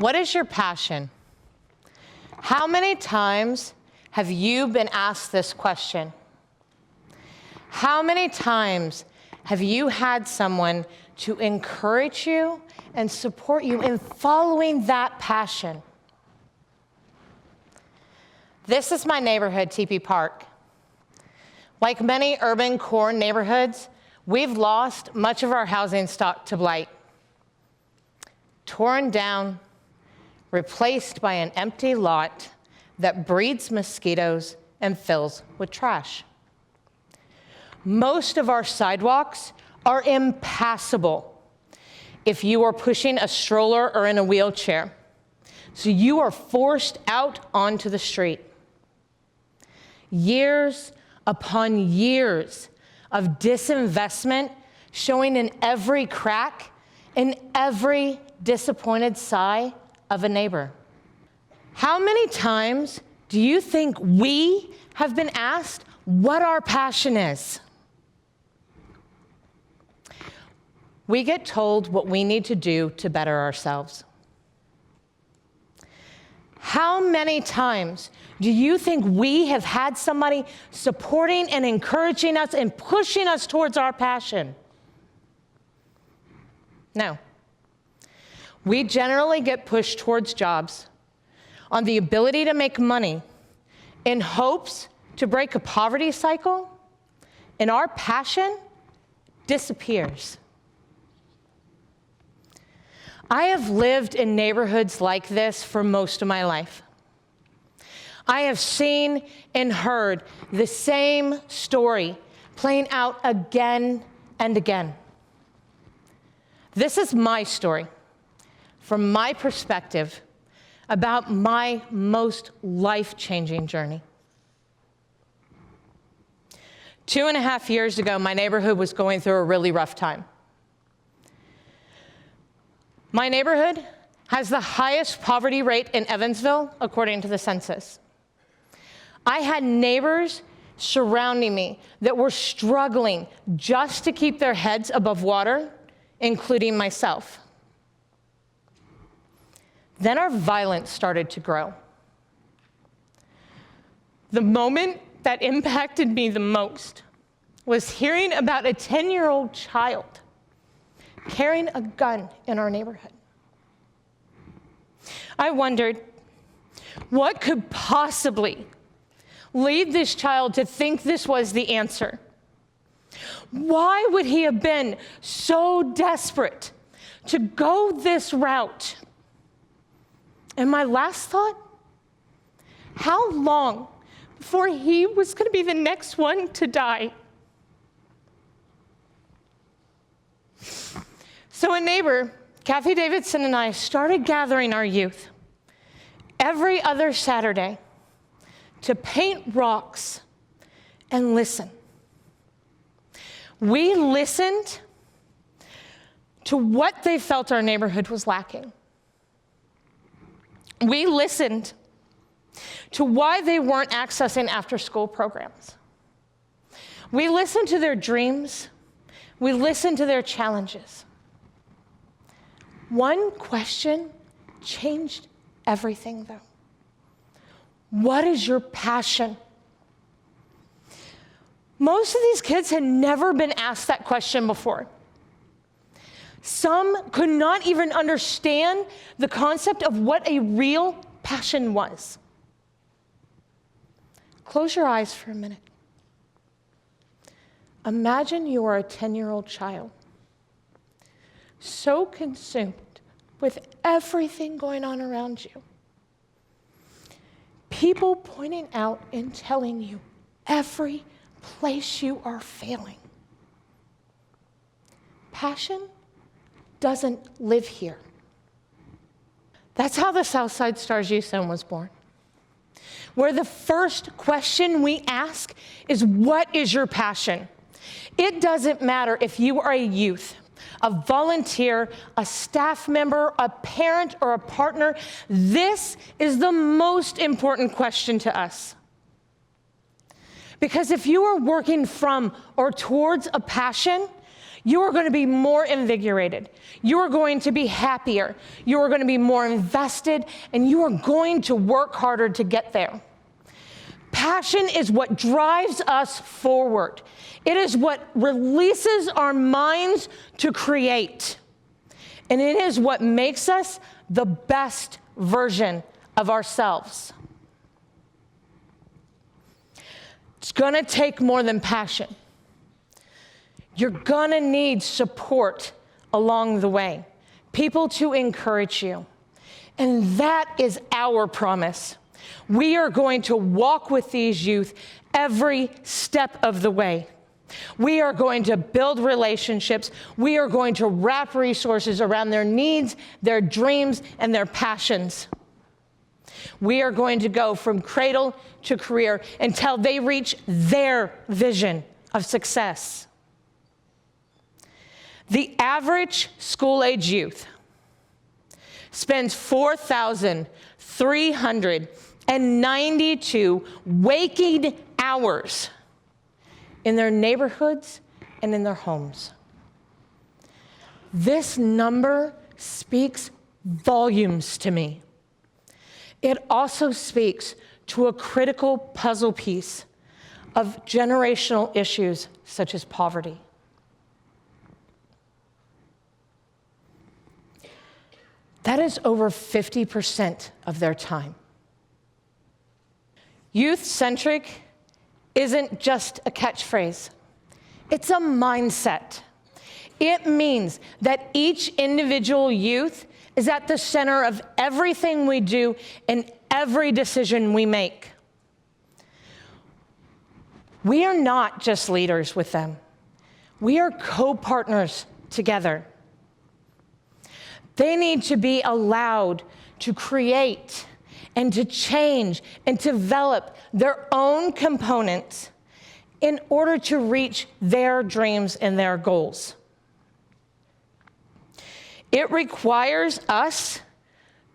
What is your passion? How many times have you been asked this question? How many times have you had someone to encourage you and support you in following that passion? This is my neighborhood, TP Park. Like many urban core neighborhoods, we've lost much of our housing stock to blight. Torn down, replaced by an empty lot that breeds mosquitoes and fills with trash. Most of our sidewalks are impassable if you are pushing a stroller or in a wheelchair. So you are forced out onto the street. Years upon years of disinvestment showing in every crack, in every disappointed sigh of a neighbor. How many times do you think we have been asked what our passion is? We get told what we need to do to better ourselves. How many times do you think we have had somebody supporting and encouraging us and pushing us towards our passion? No. We generally get pushed towards jobs on the ability to make money in hopes to break a poverty cycle, and our passion disappears. I have lived in neighborhoods like this for most of my life. I have seen and heard the same story playing out again and again. This is my story, from my perspective, about my most life-changing journey. 2.5 years ago, my neighborhood was going through a really rough time. My neighborhood has the highest poverty rate in Evansville, according to the census. I had neighbors surrounding me that were struggling just to keep their heads above water, including myself. Then our violence started to grow. The moment that impacted me the most was hearing about a 10-year-old child carrying a gun in our neighborhood. I wondered, what could possibly lead this child to think this was the answer? Why would he have been so desperate to go this route? And my last thought, how long before he was going to be the next one to die? So a neighbor, Kathy Davidson, and I started gathering our youth every other Saturday to paint rocks and listen. We listened to what they felt our neighborhood was lacking. We listened to why they weren't accessing after-school programs. We listened to their dreams. We listened to their challenges. One question changed everything, though. What is your passion? Most of these kids had never been asked that question before. Some could not even understand the concept of what a real passion was. Close your eyes for a minute. Imagine you are a 10-year-old child, so consumed with everything going on around you. People pointing out and telling you every place you are failing. Passion doesn't live here. That's how the Southside Stars Youth Zone was born, where the first question we ask is, what is your passion? It doesn't matter if you are a youth, a volunteer, a staff member, a parent, or a partner. This is the most important question to us. Because if you are working from or towards a passion, You are going to be more invigorated. You are going to be happier. You are going to be more invested, and you are going to work harder to get there. Passion is what drives us forward. It is what releases our minds to create. And it is what makes us the best version of ourselves. It's going to take more than passion. You're going to need support along the way, people to encourage you. And that is our promise. We are going to walk with these youth every step of the way. We are going to build relationships. We are going to wrap resources around their needs, their dreams, and their passions. We are going to go from cradle to career until they reach their vision of success. The average school-age youth spends 4,392 waking hours in their neighborhoods and in their homes. This number speaks volumes to me. It also speaks to a critical puzzle piece of generational issues such as poverty. That is over 50% of their time. Youth-centric isn't just a catchphrase. It's a mindset. It means that each individual youth is at the center of everything we do and every decision we make. We are not just leaders with them. We are co-partners together. They need to be allowed to create and to change and develop their own components in order to reach their dreams and their goals. It requires us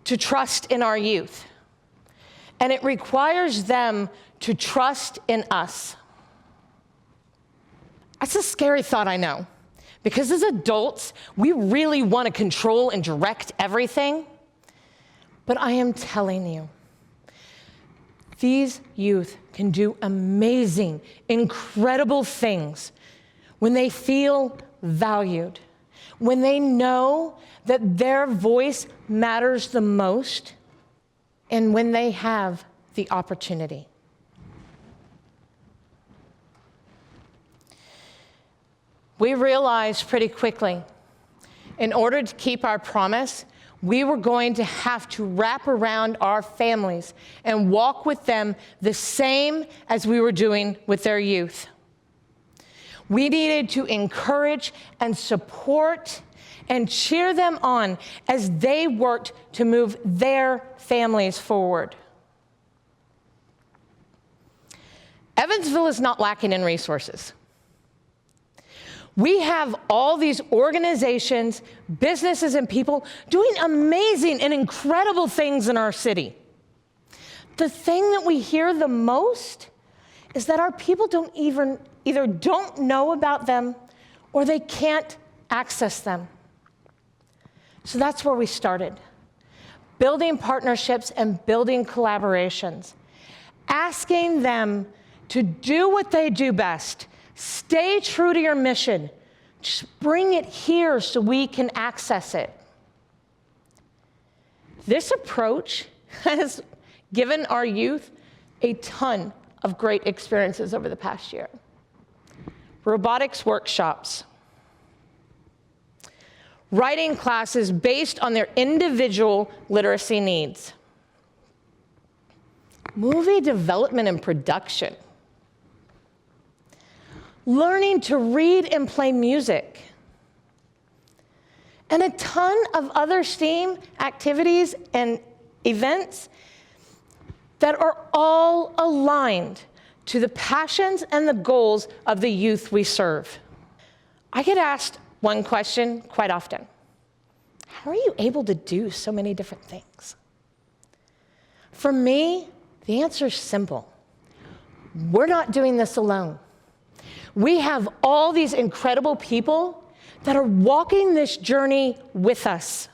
to trust in our youth, and it requires them to trust in us. That's a scary thought, I know. Because as adults, we really want to control and direct everything. But I am telling you, these youth can do amazing, incredible things when they feel valued, when they know that their voice matters the most, and when they have the opportunity. We realized pretty quickly, in order to keep our promise, we were going to have to wrap around our families and walk with them the same as we were doing with their youth. We needed to encourage and support and cheer them on as they worked to move their families forward. Evansville is not lacking in resources. We have all these organizations, businesses, and people doing amazing and incredible things in our city. The thing that we hear the most is that our people either don't know about them or they can't access them. So that's where we started, building partnerships and building collaborations, asking them to do what they do best. Stay true to your mission. Just bring it here so we can access it. This approach has given our youth a ton of great experiences over the past year. Robotics workshops, writing classes based on their individual literacy needs, movie development and production, learning to read and play music, and a ton of other STEAM activities and events that are all aligned to the passions and the goals of the youth we serve. I get asked one question quite often: how are you able to do so many different things? For me, the answer is simple. We're not doing this alone. We have all these incredible people that are walking this journey with us.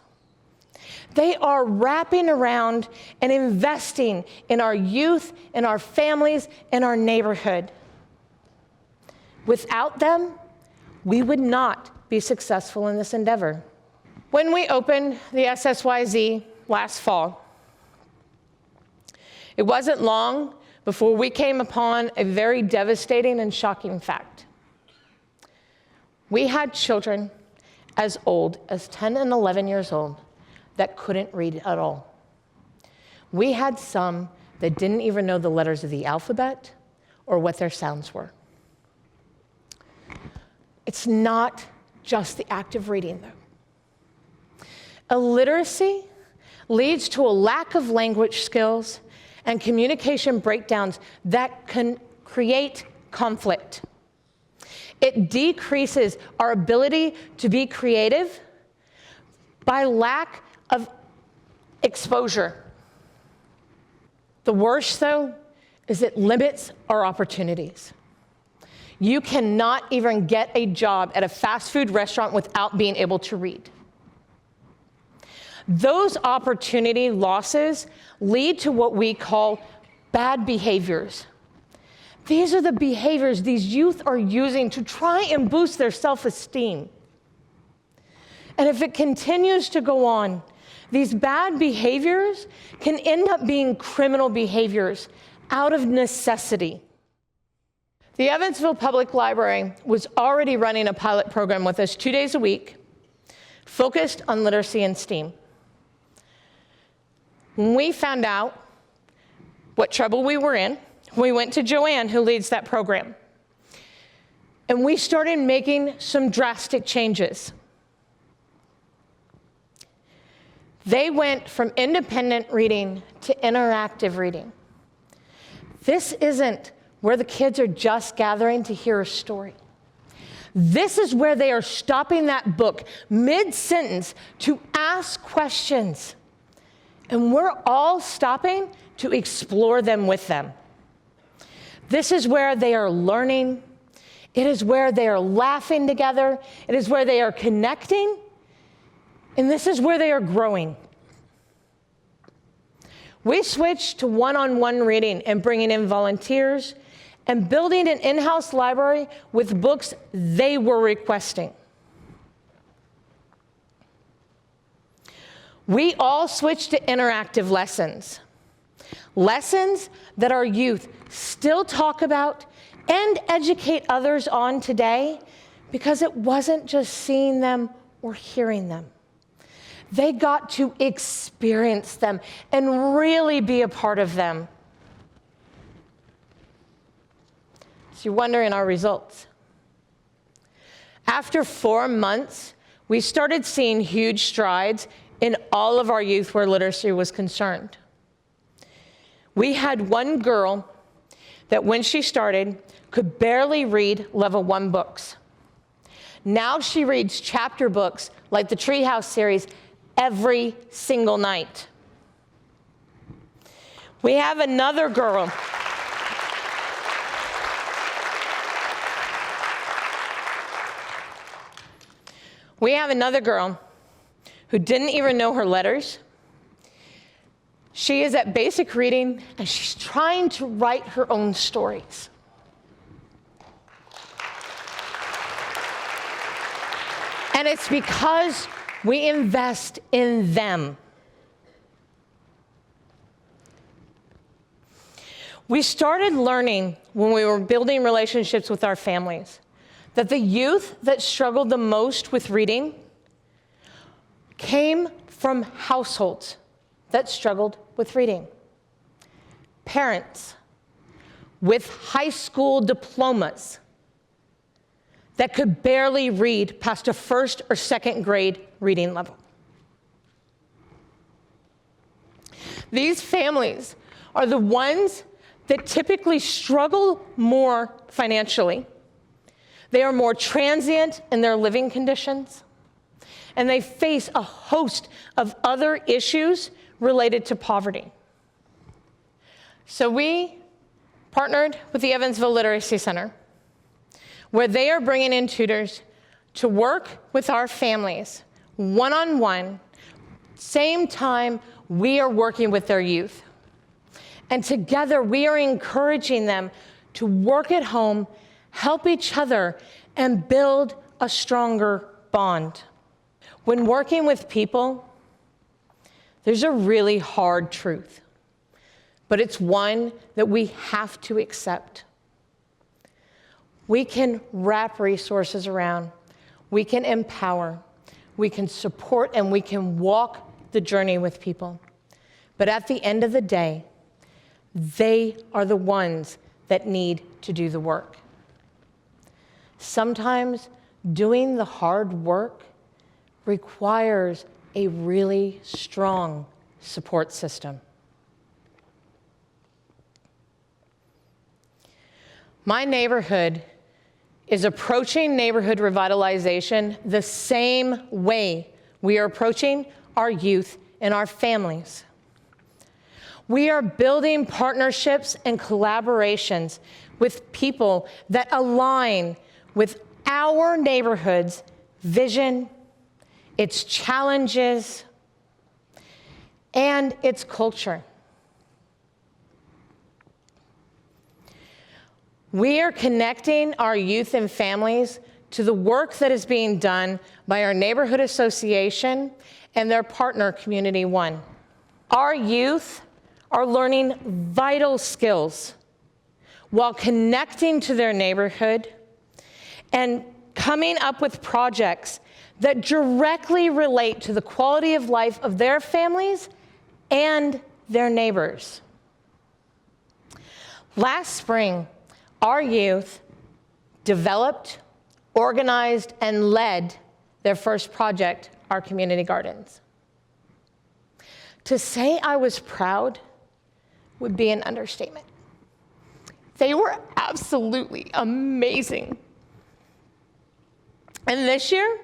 They are wrapping around and investing in our youth, in our families, in our neighborhood. Without them, we would not be successful in this endeavor. When we opened the SSYZ last fall, it wasn't long before we came upon a very devastating and shocking fact. We had children as old as 10 and 11 years old that couldn't read at all. We had some that didn't even know the letters of the alphabet or what their sounds were. It's not just the act of reading, though. Illiteracy leads to a lack of language skills and communication breakdowns that can create conflict. It decreases our ability to be creative by lack of exposure. The worst, though, is it limits our opportunities. You cannot even get a job at a fast food restaurant without being able to read. Those opportunity losses lead to what we call bad behaviors. These are the behaviors these youth are using to try and boost their self-esteem. And if it continues to go on, these bad behaviors can end up being criminal behaviors out of necessity. The Evansville Public Library was already running a pilot program with us 2 days a week, focused on literacy and STEAM. When we found out what trouble we were in, we went to Joanne, who leads that program. And we started making some drastic changes. They went from independent reading to interactive reading. This isn't where the kids are just gathering to hear a story. This is where they are stopping that book mid-sentence to ask questions. And we're all stopping to explore them with them. This is where they are learning. It is where they are laughing together. It is where they are connecting. And this is where they are growing. We switched to one-on-one reading and bringing in volunteers and building an in-house library with books they were requesting. We all switched to interactive lessons. Lessons that our youth still talk about and educate others on today, because it wasn't just seeing them or hearing them. They got to experience them and really be a part of them. So you're wondering our results. After 4 months, we started seeing huge strides in all of our youth where literacy was concerned. We had one girl that when she started could barely read level 1 books. Now she reads chapter books like the Treehouse series every single night. We have another girl. We have another girl who didn't even know her letters. She is at basic reading, and she's trying to write her own stories. And it's because we invest in them. We started learning when we were building relationships with our families that the youth that struggled the most with reading came from households that struggled with reading. Parents with high school diplomas that could barely read past a 1st or 2nd grade reading level. These families are the ones that typically struggle more financially. They are more transient in their living conditions, and they face a host of other issues related to poverty. So we partnered with the Evansville Literacy Center, where they are bringing in tutors to work with our families one-on-one, same time we are working with their youth. And together we are encouraging them to work at home, help each other, and build a stronger bond. When working with people, there's a really hard truth, but it's one that we have to accept. We can wrap resources around, we can empower, we can support, and we can walk the journey with people. But at the end of the day, they are the ones that need to do the work. Sometimes doing the hard work requires a really strong support system. My neighborhood is approaching neighborhood revitalization the same way we are approaching our youth and our families. We are building partnerships and collaborations with people that align with our neighborhood's vision, its challenges, and its culture. We are connecting our youth and families to the work that is being done by our neighborhood association and their partner, Community One. Our youth are learning vital skills while connecting to their neighborhood and coming up with projects that directly relate to the quality of life of their families and their neighbors. Last spring, our youth developed, organized, and led their first project, our community gardens. To say I was proud would be an understatement. They were absolutely amazing. And this year,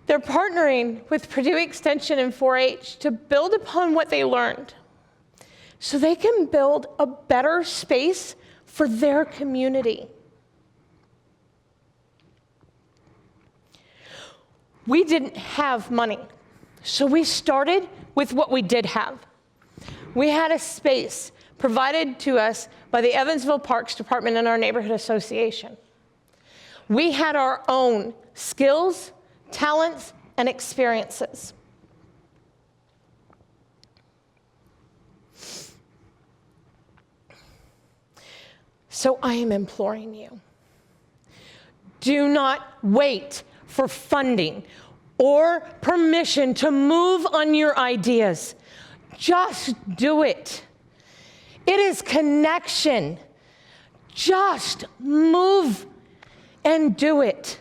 they're partnering with Purdue Extension and 4-H to build upon what they learned so they can build a better space for their community. We didn't have money, so we started with what we did have. We had a space provided to us by the Evansville Parks Department and our neighborhood association. We had our own skills, talents, and experiences. So I am imploring you, do not wait for funding or permission to move on your ideas. Just do it. It is connection. Just move and do it.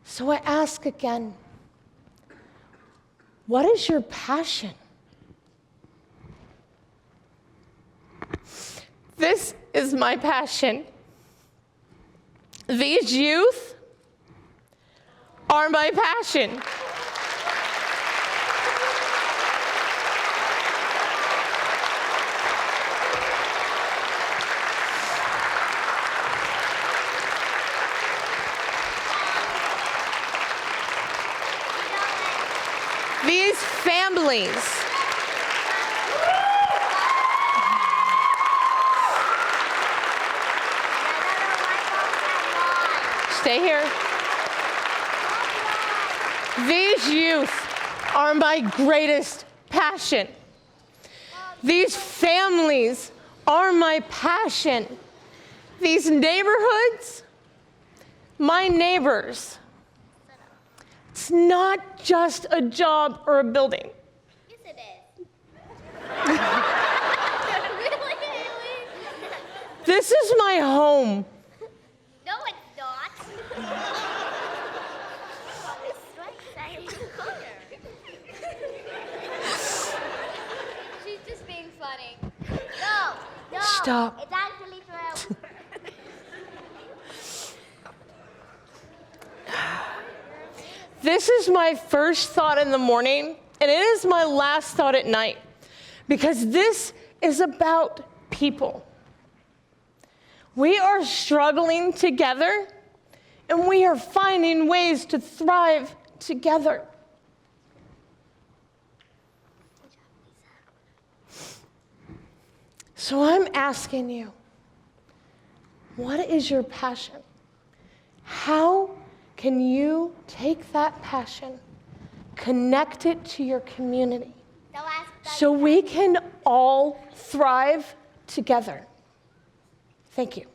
So I ask again, what is your passion? This is my passion. These youth are my passion. These families stay here. These youth are my greatest passion. These families are my passion. These neighborhoods, my neighbors. It's not just a job or a building. Yes, it is. This is my home. No, it's not. It's right side of the corner. She's just being funny. No. Stop. It's actually true. This is my first thought in the morning, and it is my last thought at night, because this is about people. We are struggling together and we are finding ways to thrive together. So I'm asking you, what is your passion? How can you take that passion, connect it to your community, so we can all thrive together? Thank you.